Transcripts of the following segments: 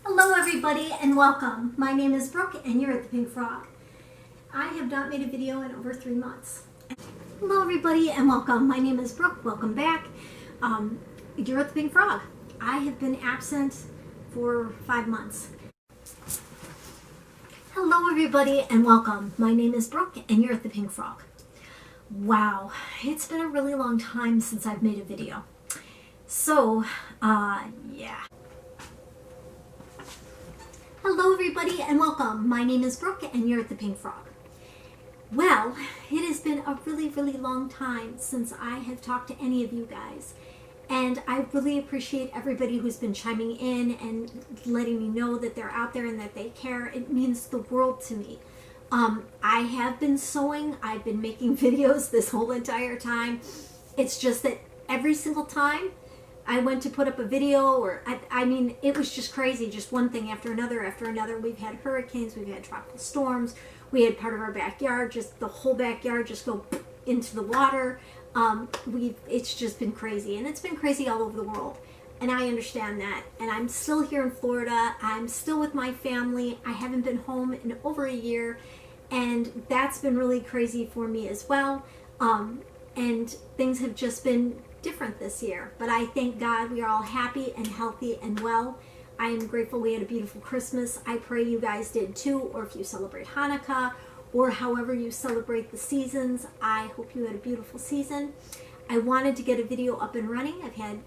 Hello everybody and welcome. My name is Brooke and you're at the Pink Frog. I have not made a video in over 3 months. Hello everybody and welcome. My name is Brooke. Welcome back. You're at the Pink Frog. I have been absent for 5 months. Hello everybody and welcome. My name is Brooke and you're at the Pink Frog. Wow, it's been a really long time since I've made a video. So, yeah. Hello everybody and welcome. My name is Brooke and you're at the Pink Frog. Well, it has been a really long time since I have talked to any of you guys. And I really appreciate everybody who's been chiming in and letting me know that they're out there and that they care. It means the world to me. I have been sewing. I've been making videos this whole entire time. It's just that every single time I went to put up a video, or I mean, it was just crazy, just one thing after another. We've had hurricanes, we've had tropical storms, we had part of our backyard, just the whole backyard just go into the water. It's just been crazy, and it's been crazy all over the world, and I understand that. And I'm still here in Florida, I'm still with my family, I haven't been home in over a year, and that's been really crazy for me as well. And things have just been different this year, but I thank God we are all happy and healthy and well. I am grateful we had a beautiful Christmas. I pray you guys did too, or if you celebrate Hanukkah or however you celebrate the seasons, I hope you had a beautiful season. I wanted to get a video up and running. I've had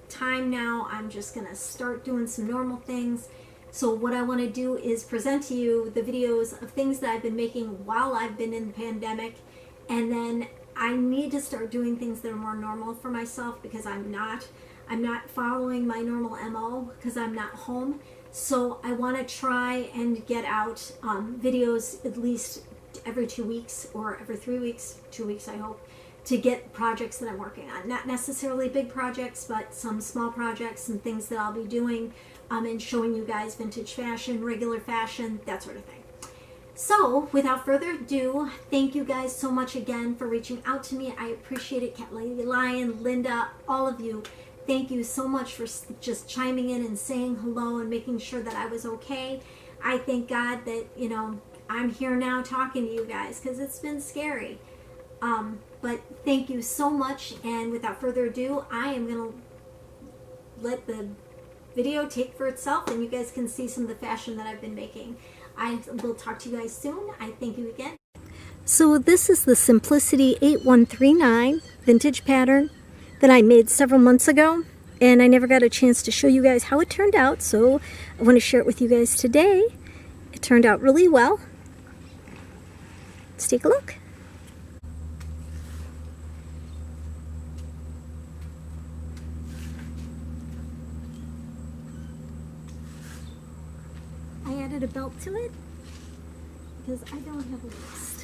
time now. I'm just gonna start doing some normal things. So what I want to do is present to you the videos of things that I've been making while I've been in the pandemic, and then I need to start doing things that are more normal for myself, because I'm not following my normal MO because I'm not home. So I want to try and get out videos at least every 2 weeks or every 3 weeks, 2 weeks I hope, to get projects that I'm working on. Not necessarily big projects, but some small projects and things that I'll be doing, and showing you guys vintage fashion, regular fashion, that sort of thing. So, without further ado, thank you guys so much again for reaching out to me. I appreciate it. Cat Lady Lion, Linda, all of you. Thank you so much for just chiming in and saying hello and making sure that I was okay. I thank God that, you know, I'm here now talking to you guys, because it's been scary. But thank you so much, and without further ado, I am going to let the video take for itself, and you guys can see some of the fashion that I've been making. I will talk to you guys soon. I thank you again. So this is the Simplicity 8139 vintage pattern that I made several months ago, and I never got a chance to show you guys how it turned out, so I want to share it with you guys today. It turned out really well. Let's take a look. I added a belt to it because I don't have a waist.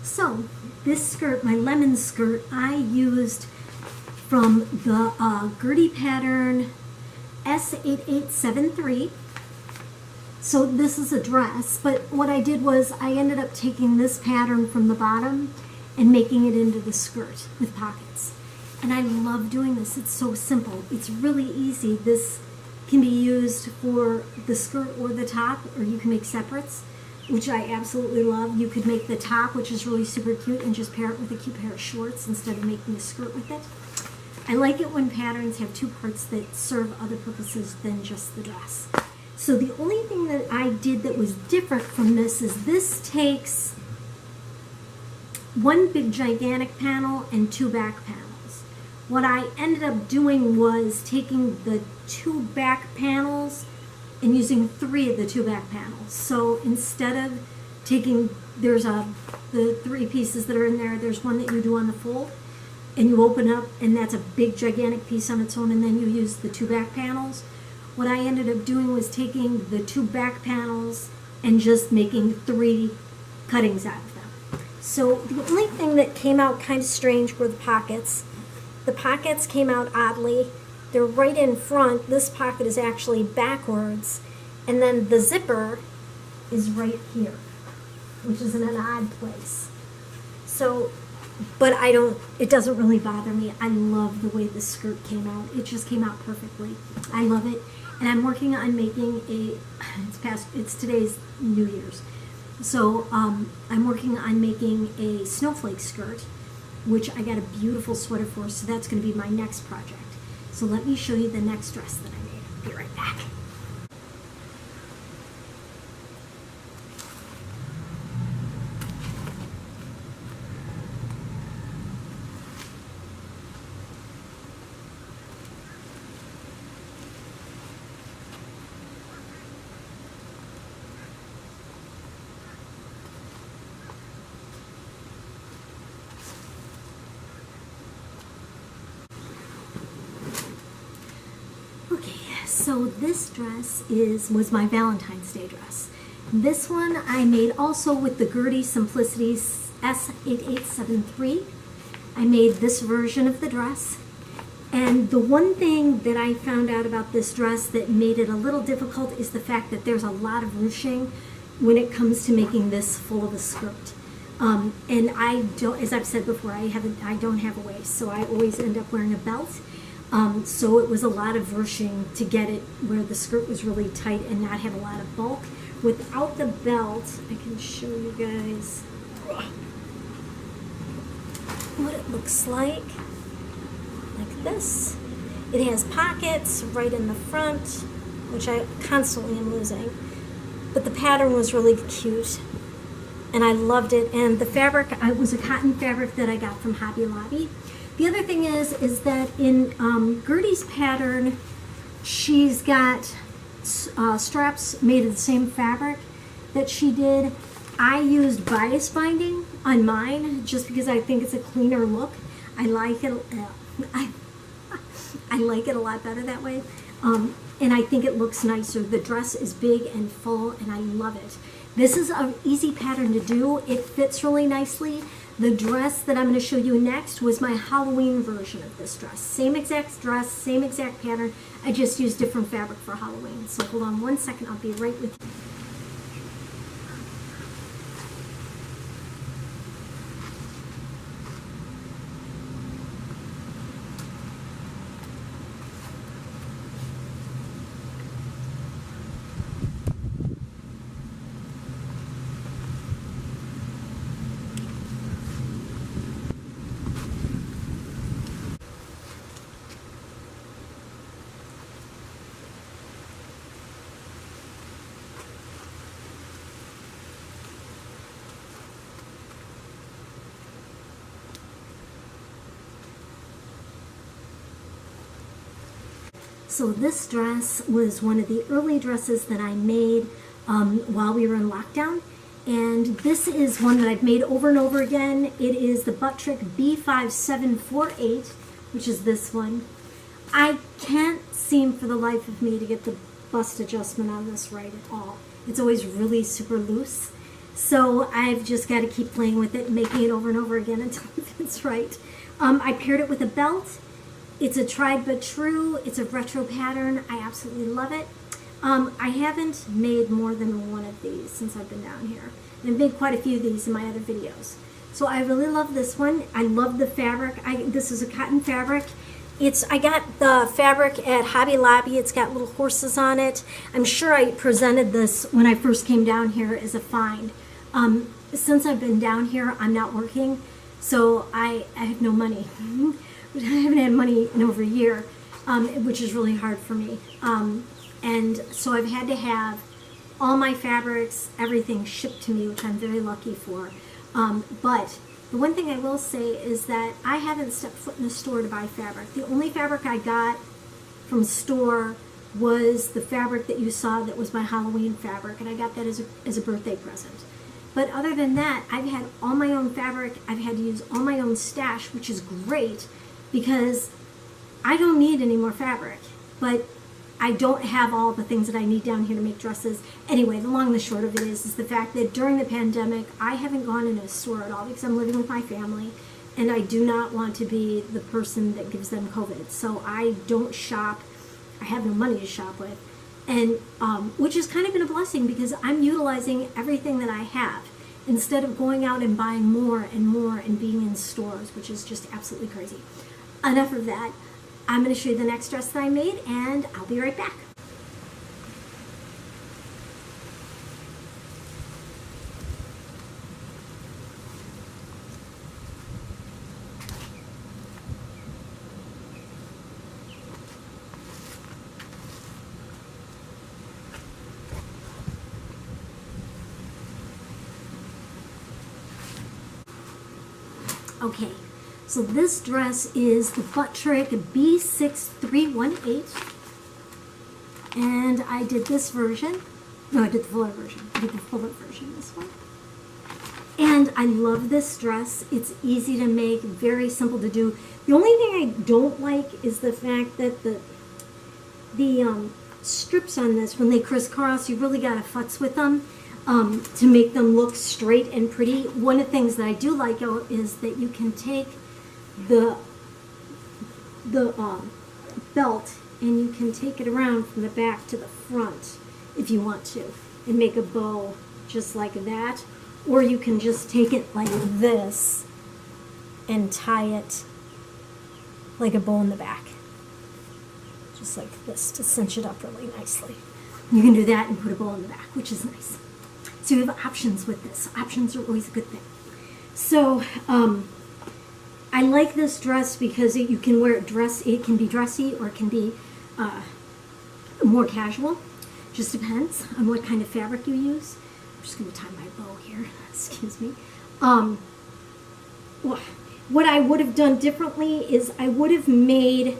So this skirt, my lemon skirt, I used from the Gertie pattern S8873. So this is a dress, but what I did was I ended up taking this pattern from the bottom and making it into the skirt with pockets. And I love doing this. It's so simple. It's really easy. This can be used for the skirt or the top, or you can make separates, which I absolutely love. You could make the top, which is really super cute, and just pair it with a cute pair of shorts instead of making a skirt with it. I like it when patterns have two parts that serve other purposes than just the dress. So the only thing that I did that was different from this is this takes one big gigantic panel and two back panels. What I ended up doing was taking the two back panels and using three of the two back panels. So instead of taking, the three pieces that are in there, there's one that you do on the fold and you open up and that's a big gigantic piece on its own, and then you use the two back panels. What I ended up doing was taking the two back panels and just making three cuttings out of them. So the only thing that came out kind of strange were the pockets. The pockets came out oddly. They're right in front. This pocket is actually backwards. And then the zipper is right here, which is in an odd place. So, but it doesn't really bother me. I love the way this skirt came out. It just came out perfectly. I love it. And I'm working on making it's today's New Year's. So I'm working on making a snowflake skirt, which I got a beautiful sweater for, so that's going to be my next project. So let me show you the next dress that I made. I'll be right back. So this dress was my Valentine's Day dress. This one I made also with the Gertie Simplicity S8873. I made this version of the dress. And the one thing that I found out about this dress that made it a little difficult is the fact that there's a lot of ruching when it comes to making this full of a skirt. And I don't, as I've said before, I don't have a waist, so I always end up wearing a belt. So it was a lot of ruching to get it where the skirt was really tight and not have a lot of bulk. Without the belt, I can show you guys what it looks like this. It has pockets right in the front, which I constantly am losing. But the pattern was really cute, and I loved it. And the fabric, it was a cotton fabric that I got from Hobby Lobby. The other thing is that in Gertie's pattern, she's got straps made of the same fabric that she did. I used bias binding on mine just because I think it's a cleaner look. I like it. I like it a lot better that way, and I think it looks nicer. The dress is big and full, and I love it. This is an easy pattern to do. It fits really nicely. The dress that I'm going to show you next was my Halloween version of this dress. Same exact dress, same exact pattern. I just used different fabric for Halloween. So hold on one second, I'll be right with you. So this dress was one of the early dresses that I made while we were in lockdown. And this is one that I've made over and over again. It is the Buttrick B5748, which is this one. I can't seem for the life of me to get the bust adjustment on this right at all. It's always really super loose. So I've just got to keep playing with it and making it over and over again until it fits right. I paired it with a belt. It's a tried but true. It's a retro pattern. I absolutely love it. I haven't made more than one of these since I've been down here. And I've made quite a few of these in my other videos. So I really love this one. I love the fabric. This is a cotton fabric. I got the fabric at Hobby Lobby. It's got little horses on it. I'm sure I presented this when I first came down here as a find. Since I've been down here, I'm not working, so I have no money. I haven't had money in over a year. which is really hard for me. And so I've had to have all my fabrics, everything shipped to me, which I'm very lucky for. But the one thing I will say is that I haven't stepped foot in a store to buy fabric. The only fabric I got from a store was the fabric that you saw that was my Halloween fabric, and I got that as a birthday present. But other than that, I've had all my own fabric. I've had to use all my own stash, which is great because I don't need any more fabric. But I don't have all the things that I need down here to make dresses. Anyway, the long and the short of it is the fact that during the pandemic, I haven't gone in a store at all because I'm living with my family, and I do not want to be the person that gives them COVID. So I don't shop. I have no money to shop with, and which has kind of been a blessing because I'm utilizing everything that I have instead of going out and buying more and more and being in stores, which is just absolutely crazy. Enough of that. I'm going to show you the next dress that I made, and I'll be right back. Okay, so this dress is the Buttrick B6318, and I did this version. No, I did the fuller version. I did the fuller version, this one. And I love this dress. It's easy to make, very simple to do. The only thing I don't like is the fact that the strips on this, when they crisscross, you really got to futz with them. To make them look straight and pretty. One of the things that I do like is that you can take the belt and you can take it around from the back to the front if you want to and make a bow just like that, or you can just take it like this and tie it like a bow in the back, just like this, to cinch it up really nicely. You can do that and put a bow in the back, which is nice. So you have options with this. Options are always a good thing. So I like this dress because you can wear it it can be dressy or it can be more casual. Just depends on what kind of fabric you use. I'm just going to tie my bow here. Excuse me. What I would have done differently is I would have made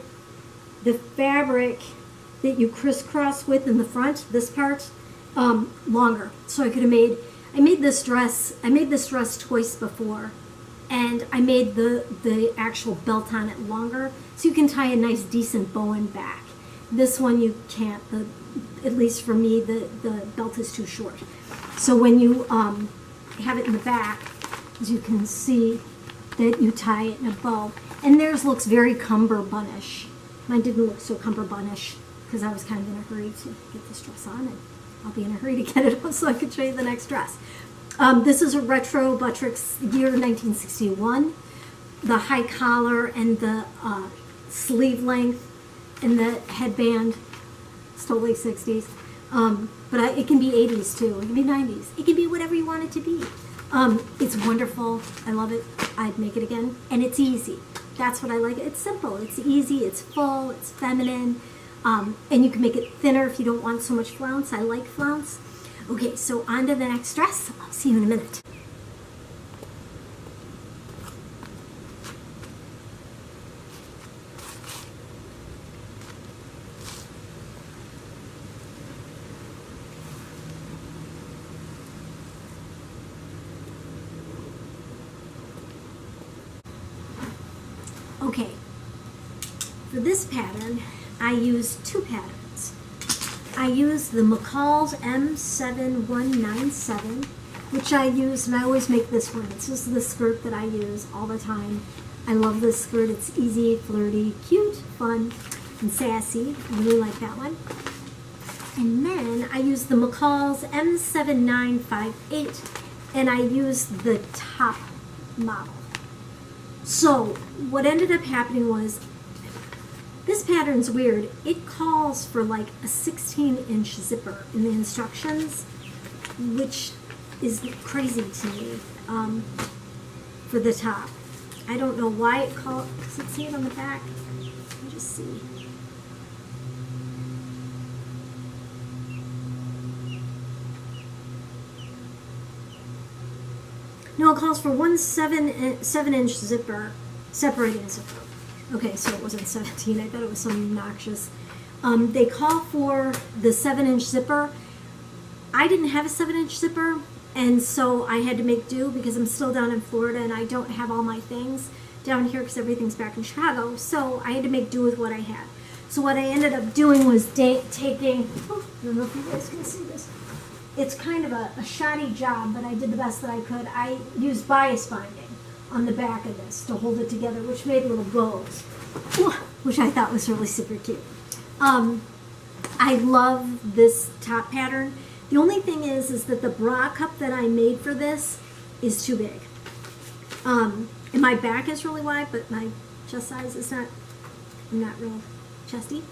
the fabric that you crisscross with in the front, this part, longer. So I could have I made this dress twice before, and I made the actual belt on it longer, so you can tie a nice decent bow in back. This one you can't, at least for me, the belt is too short. So when you have it in the back, as you can see, that you tie it in a bow. And theirs looks very cummerbundish. Mine didn't look so cummerbundish because I was kind of in a hurry to get this dress on, and I'll be in a hurry to get it on so I can show you the next dress. This is a retro Buttrick's year 1961. The high collar and the sleeve length and the headband, it's totally 60s. But it can be 80s too, it can be 90s. It can be whatever you want it to be. It's wonderful, I love it, I'd make it again, and it's easy. That's what I like. It's simple, it's easy, it's full, it's feminine. And you can make it thinner if you don't want so much flounce. I like flounce. Okay, so on to the next dress. I'll see you in a minute. Okay, for this pattern, I use two patterns. I use the McCall's M7197, which I use, and I always make this one. This is the skirt that I use all the time. I love this skirt. It's easy, flirty, cute, fun, and sassy. I really like that one. And then I use the McCall's M7958, and I use the top model. So what ended up happening was, this pattern's weird. It calls for like a 16-inch zipper in the instructions, which is crazy to me for the top. I don't know why it calls. Does it say it on the back? Let me just see. No, it calls for one 7-inch zipper, separating zipper. Okay, so it wasn't 17. I thought it was something obnoxious. They call for the 7-inch zipper. I didn't have a 7-inch zipper, and so I had to make do because I'm still down in Florida and I don't have all my things down here because everything's back in Chicago. So I had to make do with what I had. So what I ended up doing was taking, I don't know if you guys can see this. It's kind of a shoddy job, but I did the best that I could. I used bias binding on the back of this to hold it together, which made little bows, which I thought was really super cute. I love this top pattern. The only thing is that the bra cup that I made for this is too big. And my back is really wide, but my chest size is not, I'm not real chesty.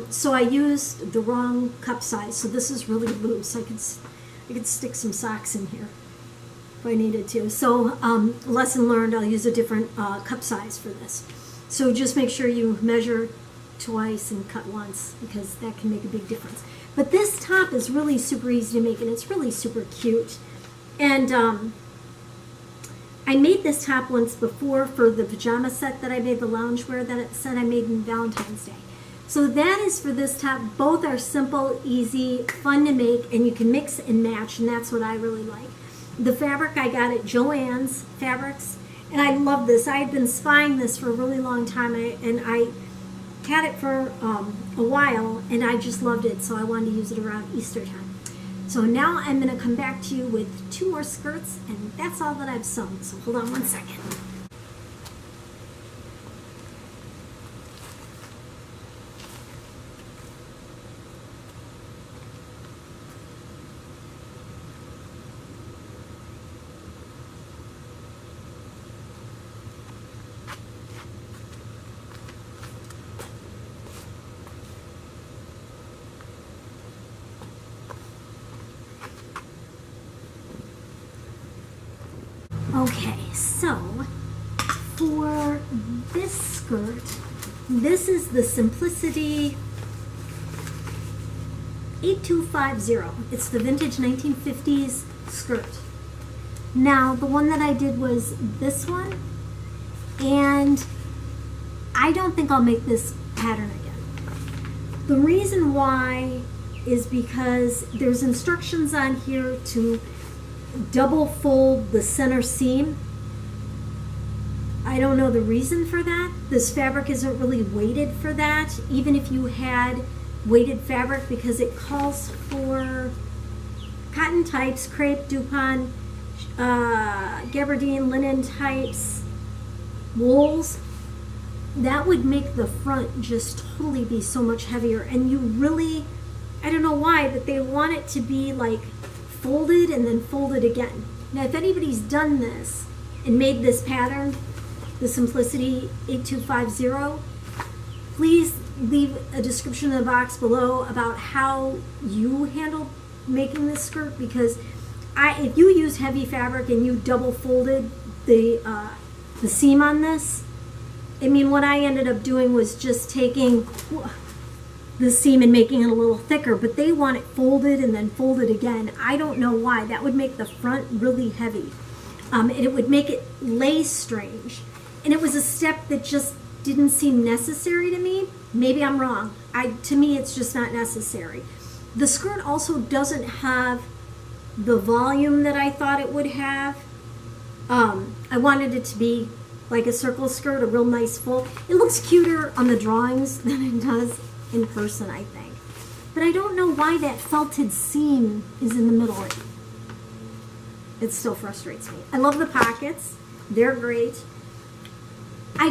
So I used the wrong cup size. So this is really loose. I could stick some socks in here if I needed to. So lesson learned, I'll use a different cup size for this. So just make sure you measure twice and cut once because that can make a big difference. But this top is really super easy to make and it's really super cute. And I made this top once before for the pajama set that I made, the loungewear set I made in Valentine's Day. So that is for this top. Both are simple, easy, fun to make, and you can mix and match, and that's what I really like. The fabric I got at Joann's Fabrics, and I love this. I had been spying this for a really long time, and I had it for a while, and I just loved it, so I wanted to use it around Easter time. So now I'm going to come back to you with 2 more skirts, and that's all that I've sewn. So hold on one second. Okay, so for this skirt, this is the Simplicity 8250. It's the vintage 1950s skirt. Now, the one that I did was this one, and I don't think I'll make this pattern again. The reason why is because there's instructions on here to double fold the center seam. I don't know the reason for that. This fabric isn't really weighted for that, even if you had weighted fabric, because it calls for cotton types, crepe, Dupont, gabardine, linen types, wools. That would make the front just totally be so much heavier, and you really, I don't know why, but they want it to be like folded and then folded again. Now, if anybody's done this and made this pattern, the Simplicity 8250, please leave a description in the box below about how you handled making this skirt, because if you use heavy fabric and you double folded the seam on this, I mean, what I ended up doing was just taking the seam and making it a little thicker, but they want it folded and then folded again. I don't know why. That would make the front really heavy. And it would make it lay strange. And it was a step that just didn't seem necessary to me. Maybe I'm wrong. To me, it's just not necessary. The skirt also doesn't have the volume that I thought it would have. I wanted it to be like a circle skirt, a real nice full. It looks cuter on the drawings than it does in person, I think. But I don't know why that felted seam is in the middle. It still frustrates me. I love the pockets. They're great. I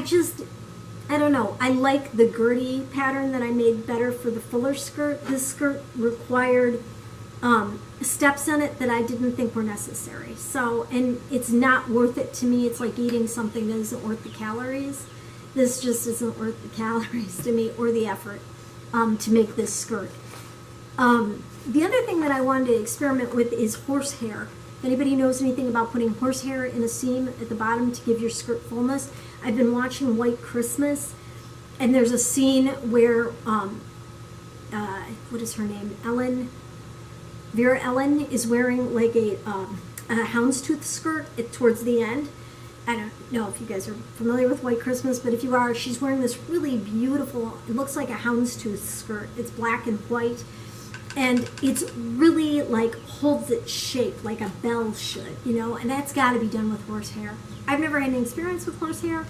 don't know. I like the Gertie pattern that I made better for the fuller skirt. This skirt required steps in it that I didn't think were necessary. So, and it's not worth it to me. It's like eating something that isn't worth the calories. This just isn't worth the calories to me, or the effort to make this skirt. The other thing that I wanted to experiment with is horsehair. If anybody knows anything about putting horsehair in a seam at the bottom to give your skirt fullness, I've been watching White Christmas, and there's a scene where, what is her name? Vera Ellen is wearing like a houndstooth skirt towards the end. I don't know if you guys are familiar with White Christmas, but if you are, she's wearing this really beautiful, it looks like a houndstooth skirt. It's black and white, and it's really like holds its shape like a bell should, you know, and that's got to be done with horsehair. I've never had any experience with horsehair,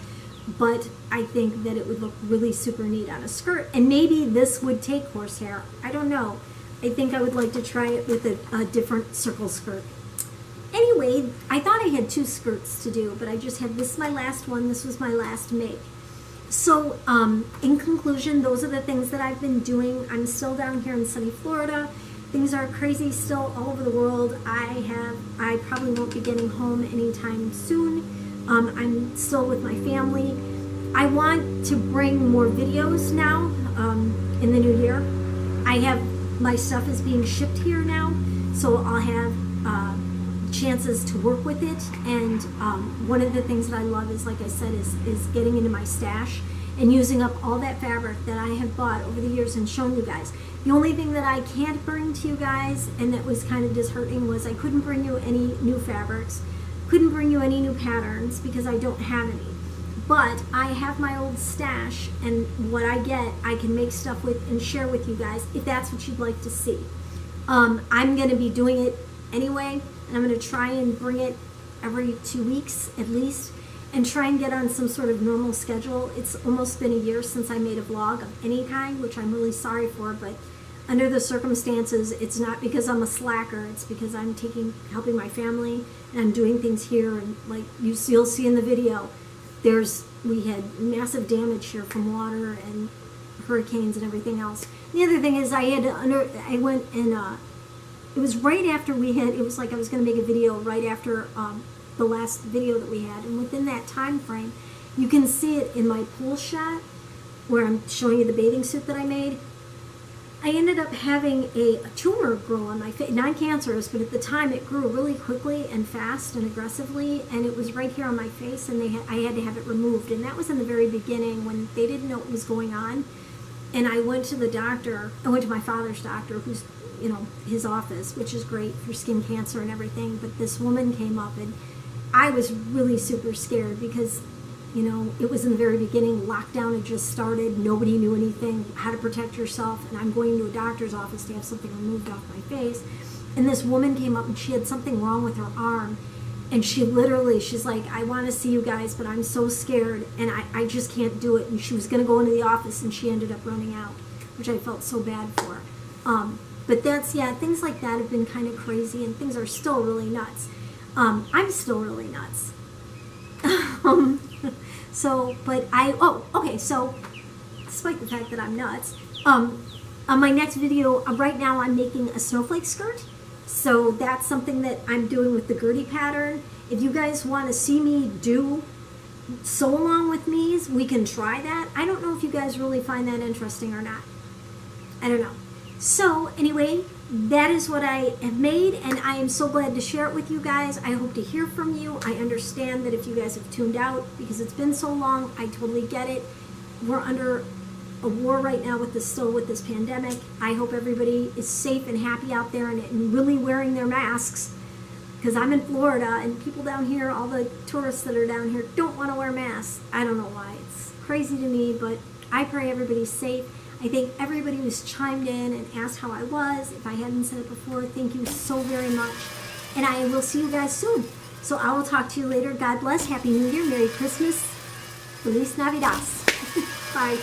but I think that it would look really super neat on a skirt, and maybe this would take horsehair. I don't know. I think I would like to try it with a different circle skirt. Anyway, I thought I had 2 skirts to do, but I just had this is my last one. This was my last make. So, in conclusion, those are the things that I've been doing. I'm still down here in sunny Florida. Things are crazy still all over the world. I probably won't be getting home anytime soon. I'm still with my family. I want to bring more videos now in the new year. My stuff is being shipped here now, so I'll have chances to work with it, and one of the things that I love is, like I said, is getting into my stash and using up all that fabric that I have bought over the years and shown you guys. The only thing that I can't bring to you guys, and that was kind of disheartening, was I couldn't bring you any new fabrics, couldn't bring you any new patterns because I don't have any. But I have my old stash, and what I get, I can make stuff with and share with you guys if that's what you'd like to see. I'm going to be doing it anyway, and I'm going to try and bring it every 2 weeks at least, and try and get on some sort of normal schedule. It's almost been a year since I made a vlog of any kind, which I'm really sorry for, but under the circumstances, it's not because I'm a slacker, it's because I'm helping my family, and I'm doing things here, and like you'll see in the video, we had massive damage here from water and hurricanes and everything else. The other thing is I went and it was right after it was like I was going to make a video right after the last video that we had, and within that time frame, you can see it in my pool shot where I'm showing you the bathing suit that I made. I ended up having a tumor grow on my face, non-cancerous, but at the time it grew really quickly and fast and aggressively, and it was right here on my face, and I had to have it removed, and that was in the very beginning when they didn't know what was going on. And I went to the doctor, I went to my father's doctor, who's, you know, his office, which is great for skin cancer and everything, but this woman came up, and I was really super scared because, you know, it was in the very beginning, lockdown had just started, nobody knew anything, how to protect yourself, and I'm going to a doctor's office to have something removed off my face, and this woman came up and she had something wrong with her arm, and she's like, I want to see you guys, but I'm so scared, and I just can't do it, and she was going to go into the office, and she ended up running out, which I felt so bad for. But things like that have been kind of crazy, and things are still really nuts. I'm still really nuts. So despite the fact that I'm nuts, on my next video, right now I'm making a snowflake skirt. So that's something that I'm doing with the Gertie pattern. If you guys want to see me sew along with me, we can try that. I don't know if you guys really find that interesting or not. I don't know. So anyway, that is what I have made, and I am so glad to share it with you guys. I hope to hear from you. I understand that if you guys have tuned out because it's been so long, I totally get it. We're under a war right now with this pandemic. I hope everybody is safe and happy out there and really wearing their masks, because I'm in Florida and people down here, all the tourists that are down here, don't want to wear masks. I don't know why. It's crazy to me, but I pray everybody's safe. I thank everybody who's chimed in and asked how I was. If I hadn't said it before, thank you so very much. And I will see you guys soon. So I will talk to you later. God bless. Happy New Year. Merry Christmas. Feliz Navidad. Bye.